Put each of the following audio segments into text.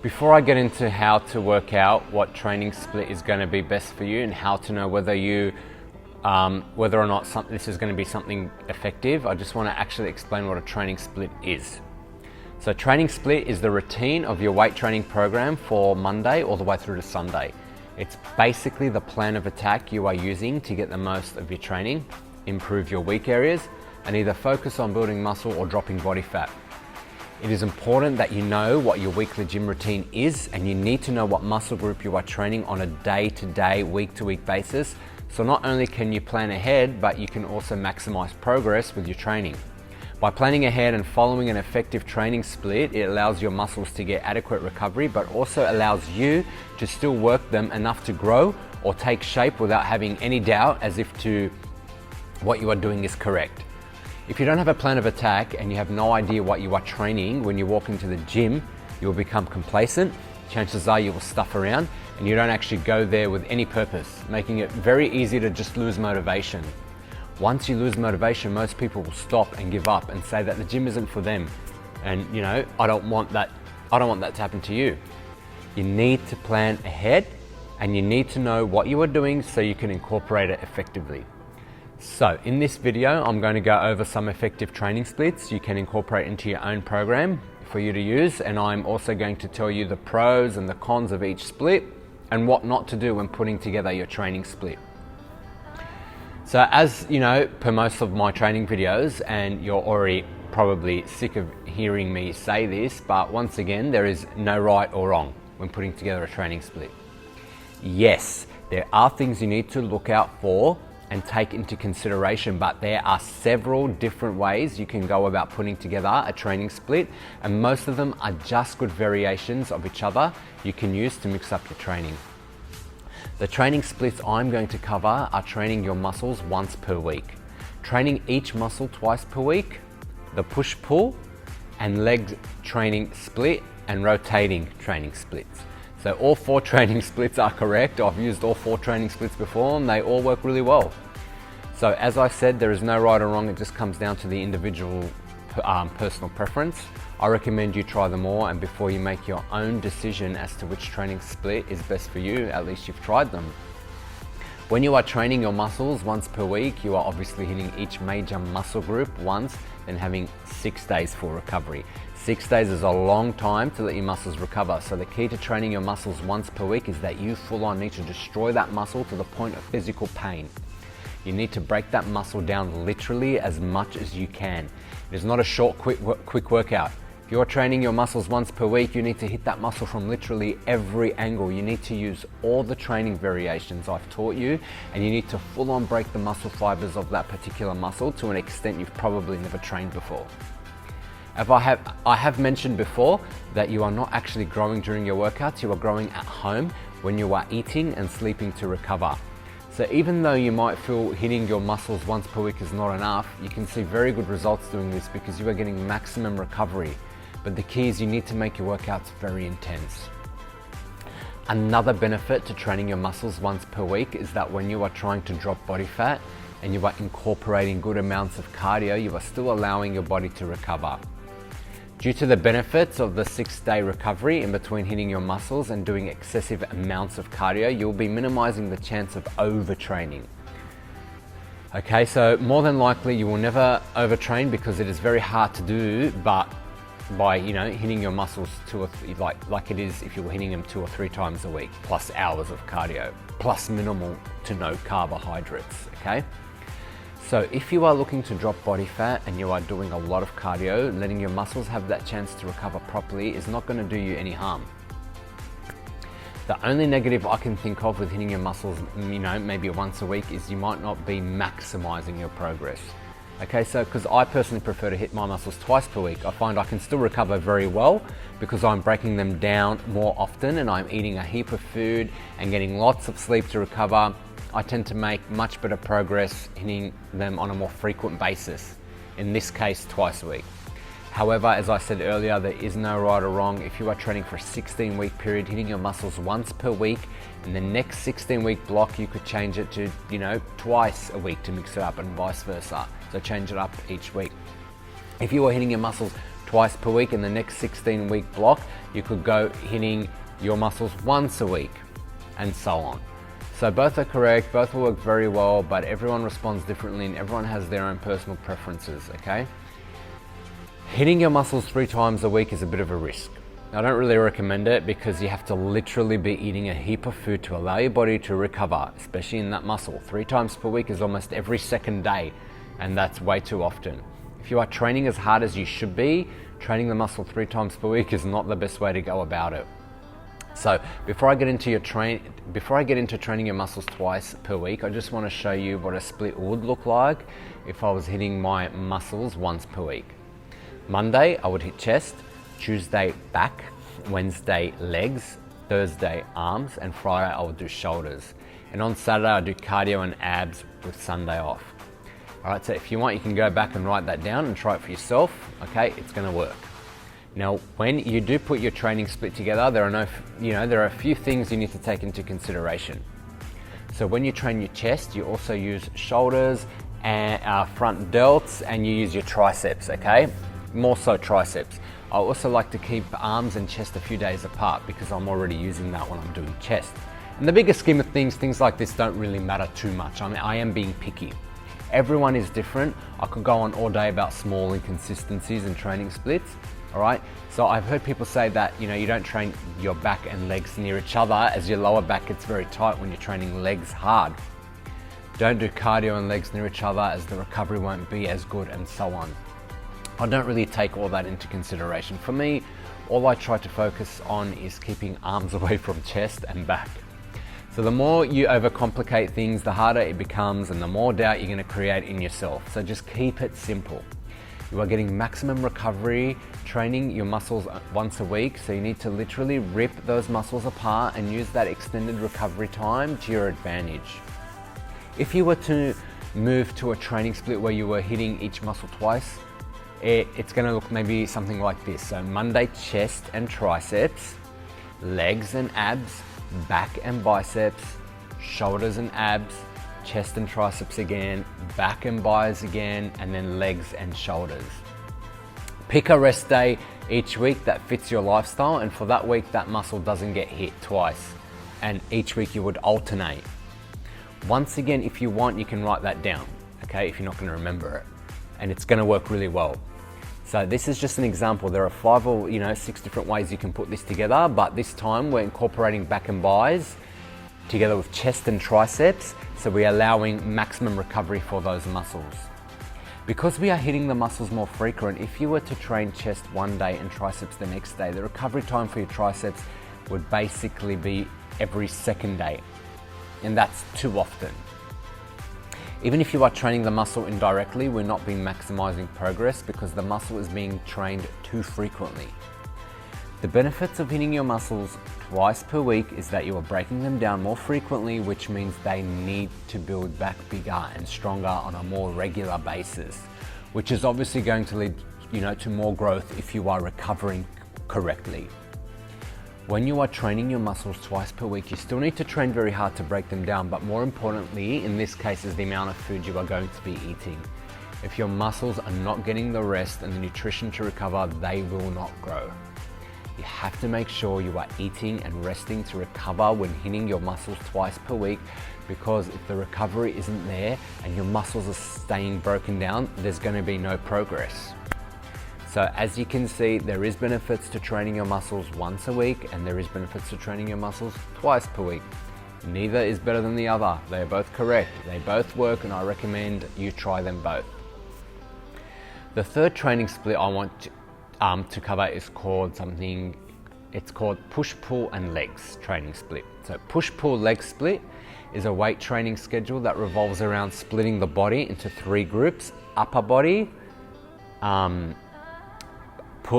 Before I get into how to work out what training split is going to be best for you and how to know whether or not this is going to be something effective, I just want to actually explain what a training split is. So training split is the routine of your weight training program for Monday all the way through to Sunday. It's basically the plan of attack you are using to get the most of your training, improve your weak areas, and either focus on building muscle or dropping body fat. It is important that you know what your weekly gym routine is, and you need to know what muscle group you are training on a day-to-day, week-to-week basis. So not only can you plan ahead, but you can also maximize progress with your training. By planning ahead and following an effective training split, it allows your muscles to get adequate recovery, but also allows you to still work them enough to grow or take shape without having any doubt as if to what you are doing is correct. If you don't have a plan of attack and you have no idea what you are training when you walk into the gym, you will become complacent. Chances are you will stuff around and you don't actually go there with any purpose, making it very easy to just lose motivation. Once you lose motivation, most people will stop and give up and say that the gym isn't for them. And I don't want that to happen to you. You need to plan ahead and you need to know what you are doing so you can incorporate it effectively. So in this video, I'm going to go over some effective training splits you can incorporate into your own program for you to use. And I'm also going to tell you the pros and the cons of each split and what not to do when putting together your training split. So as you know, per most of my training videos, and you're already probably sick of hearing me say this, but once again, there is no right or wrong when putting together a training split. Yes, there are things you need to look out for and take into consideration, but there are several different ways you can go about putting together a training split, and most of them are just good variations of each other you can use to mix up your training. The training splits I'm going to cover are training your muscles once per week, training each muscle twice per week, the push-pull and leg training split, and rotating training splits. So all 4 training splits are correct. I've used all 4 training splits before and they all work really well. So as I said, there is no right or wrong. It just comes down to the individual personal preference. I recommend you try them all, and before you make your own decision as to which training split is best for you, at least you've tried them. When you are training your muscles once per week, you are obviously hitting each major muscle group once, then having 6 days for recovery. 6 days is a long time to let your muscles recover. So the key to training your muscles once per week is that you full on need to destroy that muscle to the point of physical pain. You need to break that muscle down literally as much as you can. It is not a short, quick workout. If you're training your muscles once per week, you need to hit that muscle from literally every angle. You need to use all the training variations I've taught you, and you need to full on break the muscle fibers of that particular muscle to an extent you've probably never trained before. I have mentioned before that you are not actually growing during your workouts, you are growing at home when you are eating and sleeping to recover. So even though you might feel hitting your muscles once per week is not enough, you can see very good results doing this because you are getting maximum recovery. But the key is you need to make your workouts very intense. Another benefit to training your muscles once per week is that when you are trying to drop body fat and you are incorporating good amounts of cardio, you are still allowing your body to recover. Due to the benefits of the 6-day recovery in between hitting your muscles and doing excessive amounts of cardio, you'll be minimizing the chance of overtraining. Okay, so more than likely you will never overtrain because it is very hard to do, but by hitting your muscles like it is if you were hitting them 2 or 3 times a week, plus hours of cardio, plus minimal to no carbohydrates, okay? So if you are looking to drop body fat and you are doing a lot of cardio, letting your muscles have that chance to recover properly is not going to do you any harm. The only negative I can think of with hitting your muscles, maybe once a week, is you might not be maximizing your progress. Okay, so because I personally prefer to hit my muscles twice per week, I find I can still recover very well because I'm breaking them down more often and I'm eating a heap of food and getting lots of sleep to recover. I tend to make much better progress hitting them on a more frequent basis, in this case twice a week. However, as I said earlier, there is no right or wrong. If you are training for a 16-week period, hitting your muscles once per week, in the next 16-week block, you could change it to, twice a week to mix it up and vice versa. So change it up each week. If you are hitting your muscles twice per week. In the next 16-week block, you could go hitting your muscles once a week, and so on. So both are correct, both will work very well, but everyone responds differently and everyone has their own personal preferences, okay? Hitting your muscles 3 times a week is a bit of a risk. I don't really recommend it because you have to literally be eating a heap of food to allow your body to recover, especially in that muscle. 3 times per week is almost every second day, and that's way too often. If you are training as hard as you should be, training the muscle 3 times per week is not the best way to go about it. So before I get into training your muscles twice per week, I just want to show you what a split would look like if I was hitting my muscles once per week. Monday, I would hit chest. Tuesday, back. Wednesday, legs. Thursday, arms. And Friday, I would do shoulders. And on Saturday, I do cardio and abs with Sunday off. All right, so if you want, you can go back and write that down and try it for yourself. Okay, it's going to work. Now, when you do put your training split together, there are a few things you need to take into consideration. So when you train your chest, you also use shoulders and front delts, and you use your triceps, okay? More so triceps. I also like to keep arms and chest a few days apart because I'm already using that when I'm doing chest. In the bigger scheme of things like this don't really matter too much. I mean, I am being picky. Everyone is different. I could go on all day about small inconsistencies and training splits, all right? So I've heard people say that, you don't train your back and legs near each other as your lower back gets very tight when you're training legs hard. Don't do cardio and legs near each other as the recovery won't be as good, and so on. I don't really take all that into consideration. For me, all I try to focus on is keeping arms away from chest and back. So the more you overcomplicate things, the harder it becomes and the more doubt you're going to create in yourself. So just keep it simple. You are getting maximum recovery training your muscles once a week, so you need to literally rip those muscles apart and use that extended recovery time to your advantage. If you were to move to a training split where you were hitting each muscle twice, it's going to look maybe something like this. So Monday, chest and triceps, legs and abs, back and biceps, shoulders and abs, chest and triceps again, back and biceps again, and then legs and shoulders. Pick a rest day each week that fits your lifestyle, and for that week that muscle doesn't get hit twice, and each week you would alternate. Once again, if you want, you can write that down, okay, if you're not going to remember it, and it's going to work really well. So this is just an example. There are 5 or 6 different ways you can put this together, but this time we're incorporating back and biceps together with chest and triceps, so we're allowing maximum recovery for those muscles. Because we are hitting the muscles more frequent, if you were to train chest one day and triceps the next day, the recovery time for your triceps would basically be every second day, and that's too often. Even if you are training the muscle indirectly, we're not being maximizing progress because the muscle is being trained too frequently. The benefits of hitting your muscles twice per week is that you are breaking them down more frequently, which means they need to build back bigger and stronger on a more regular basis, which is obviously going to lead, to more growth if you are recovering correctly. When you are training your muscles twice per week, you still need to train very hard to break them down, but more importantly, in this case, is the amount of food you are going to be eating. If your muscles are not getting the rest and the nutrition to recover, they will not grow. You have to make sure you are eating and resting to recover when hitting your muscles twice per week, because if the recovery isn't there and your muscles are staying broken down, there's going to be no progress. So as you can see, there is benefits to training your muscles once a week, and there is benefits to training your muscles twice per week. Neither is better than the other. They are both correct. They both work, and I recommend you try them both. The third training split I want to cover is called push, pull and legs training split. So push, pull, leg split is a weight training schedule that revolves around splitting the body into 3 groups: upper body,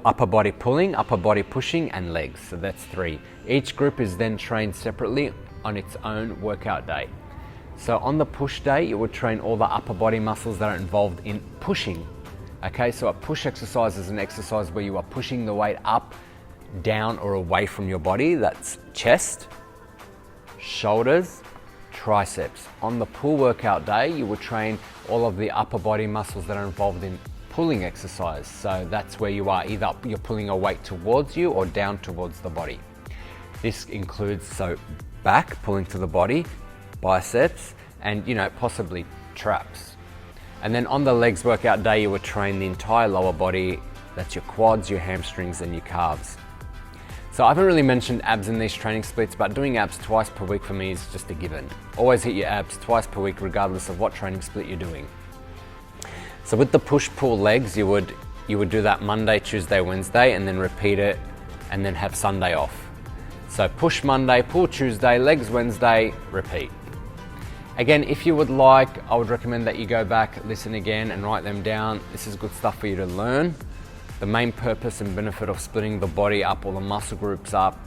upper body pulling, upper body pushing, and legs. So that's 3. Each group is then trained separately on its own workout day. So on the push day, you would train all the upper body muscles that are involved in pushing. Okay, so a push exercise is an exercise where you are pushing the weight up, down, or away from your body. That's chest, shoulders, triceps. On the pull workout day, you would train all of the upper body muscles that are involved in pulling exercise. So that's where you are, either you're pulling a weight towards you or down towards the body. This includes back, pulling to the body, biceps, and possibly traps. And then on the legs workout day, you would train the entire lower body. That's your quads, your hamstrings, and your calves. So I haven't really mentioned abs in these training splits, but doing abs twice per week for me is just a given. Always hit your abs twice per week, regardless of what training split you're doing. So with the push-pull legs, you would do that Monday, Tuesday, Wednesday, and then repeat it, and then have Sunday off. So push Monday, pull Tuesday, legs Wednesday, repeat. Again, if you would like, I would recommend that you go back, listen again, and write them down. This is good stuff for you to learn. The main purpose and benefit of splitting the body up or the muscle groups up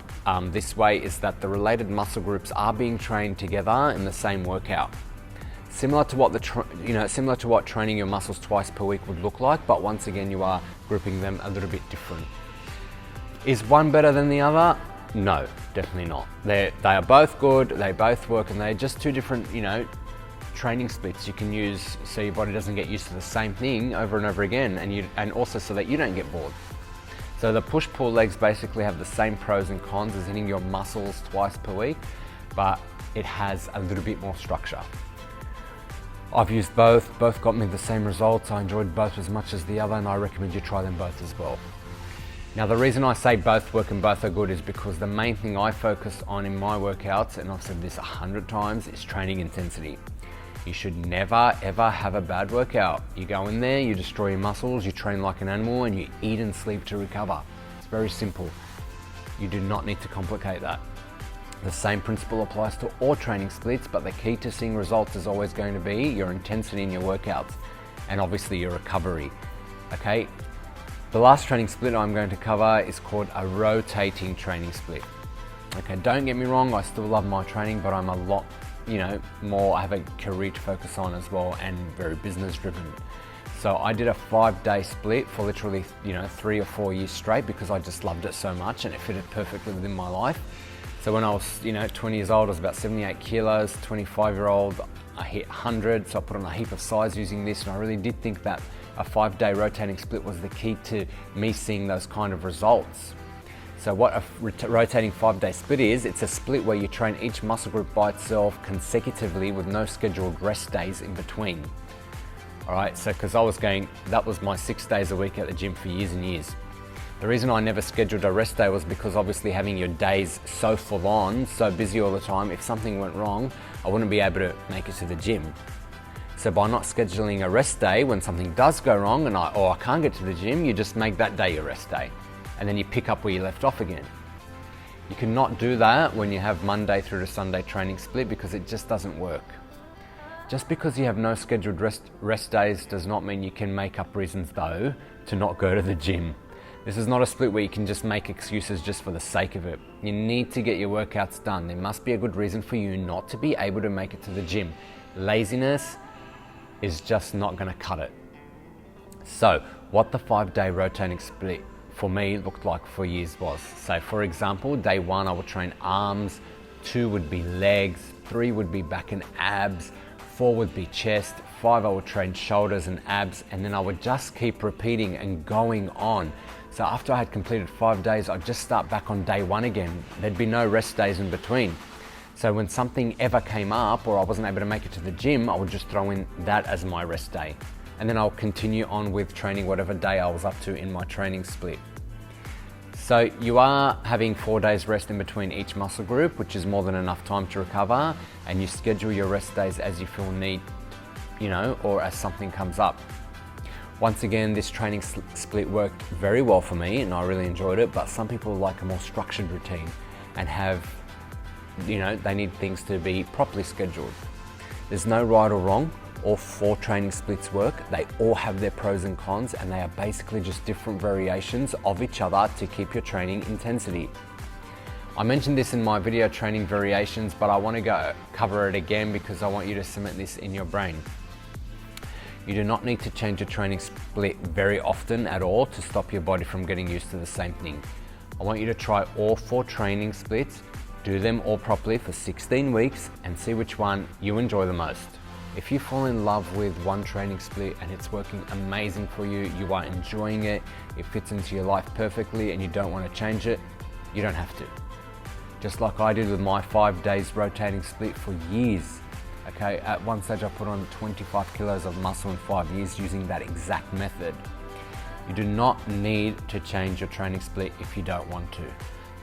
this way is that the related muscle groups are being trained together in the same workout. Similar to what training your muscles twice per week would look like, but once again, you are grouping them a little bit different. Is one better than the other? No, definitely not. They are both good, they both work, and they're just two different, training splits you can use so your body doesn't get used to the same thing over and over again, and also so that you don't get bored. So the push-pull legs basically have the same pros and cons as hitting your muscles twice per week, but it has a little bit more structure. I've used both got me the same results. I enjoyed both as much as the other, and I recommend you try them both as well. Now, the reason I say both work and both are good is because the main thing I focus on in my workouts, and I've said this 100 times, is training intensity. You should never, ever have a bad workout. You go in there, you destroy your muscles, you train like an animal, and you eat and sleep to recover. It's very simple. You do not need to complicate that. The same principle applies to all training splits, but the key to seeing results is always going to be your intensity in your workouts, and obviously your recovery, okay? The last training split I'm going to cover is called a rotating training split. Okay, don't get me wrong, I still love my training, but I'm a lot, more, I have a career to focus on as well, and very business driven. So I did a 5-day split for literally, 3 or 4 years straight because I just loved it so much and it fitted perfectly within my life. So when I was, 20 years old, I was about 78 kilos, 25-year-old, I hit 100, so I put on a heap of size using this, and I really did think that a 5-day rotating split was the key to me seeing those kind of results. So what a rotating 5-day split is, it's a split where you train each muscle group by itself consecutively with no scheduled rest days in between. All right, so because that was my 6 days a week at the gym for years and years. The reason I never scheduled a rest day was because obviously having your days so full on, so busy all the time, if something went wrong, I wouldn't be able to make it to the gym. So by not scheduling a rest day, when something does go wrong and I can't get to the gym, you just make that day your rest day. And then you pick up where you left off again. You cannot do that when you have Monday through to Sunday training split because it just doesn't work. Just because you have no scheduled rest days does not mean you can make up reasons though to not go to the gym. This is not a split where you can just make excuses just for the sake of it. You need to get your workouts done. There must be a good reason for you not to be able to make it to the gym. Laziness is just not going to cut it. So what the 5-day rotating split for me looked like for years was, so for example, day 1 I would train arms, 2 would be legs, 3 would be back and abs, 4 would be chest, 5 I would train shoulders and abs, and then I would just keep repeating and going on. So after I had completed 5 days, I'd just start back on day 1 again. There'd be no rest days in between. So when something ever came up or I wasn't able to make it to the gym, I would just throw in that as my rest day. And then I'll continue on with training whatever day I was up to in my training split. So you are having 4 days rest in between each muscle group, which is more than enough time to recover, and you schedule your rest days as you feel need, or as something comes up. Once again, this training split worked very well for me and I really enjoyed it, but some people like a more structured routine and have, they need things to be properly scheduled. There's no right or wrong. All 4 training splits work. They all have their pros and cons, and they are basically just different variations of each other to keep your training intensity. I mentioned this in my video training variations, but I want to cover it again because I want you to cement this in your brain. You do not need to change your training split very often at all to stop your body from getting used to the same thing. I want you to try all 4 training splits, do them all properly for 16 weeks and see which one you enjoy the most. If you fall in love with one training split and it's working amazing for you, you are enjoying it, it fits into your life perfectly and you don't want to change it, you don't have to. Just like I did with my 5 days rotating split for years. Okay, at one stage I put on 25 kilos of muscle in 5 years using that exact method. You do not need to change your training split if you don't want to.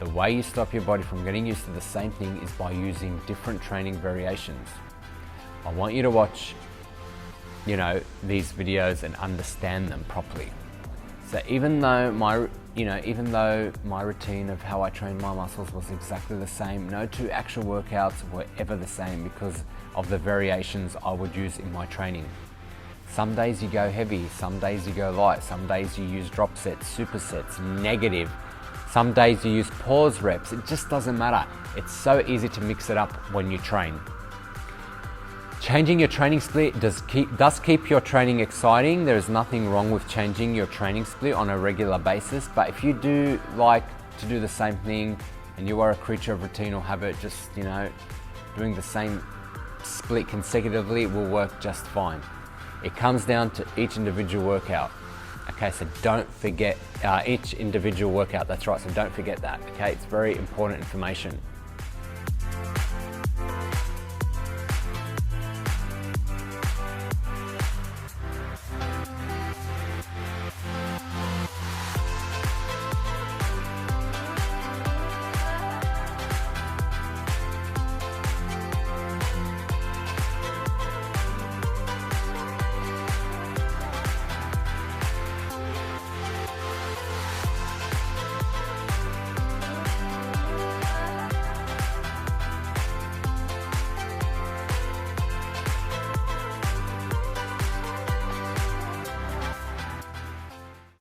The way you stop your body from getting used to the same thing is by using different training variations. I want you to watch, these videos and understand them properly. So even though my routine of how I train my muscles was exactly the same, no two actual workouts were ever the same because of the variations I would use in my training. Some days you go heavy, some days you go light, some days you use drop sets, supersets, negative. Some days you use pause reps, it just doesn't matter. It's so easy to mix it up when you train. Changing your training split does keep your training exciting. There is nothing wrong with changing your training split on a regular basis, but if you do like to do the same thing and you are a creature of routine or habit, just doing the same split consecutively will work just fine. It comes down to each individual workout. Okay, so don't forget each individual workout, that's right, so don't forget that, okay? It's very important information.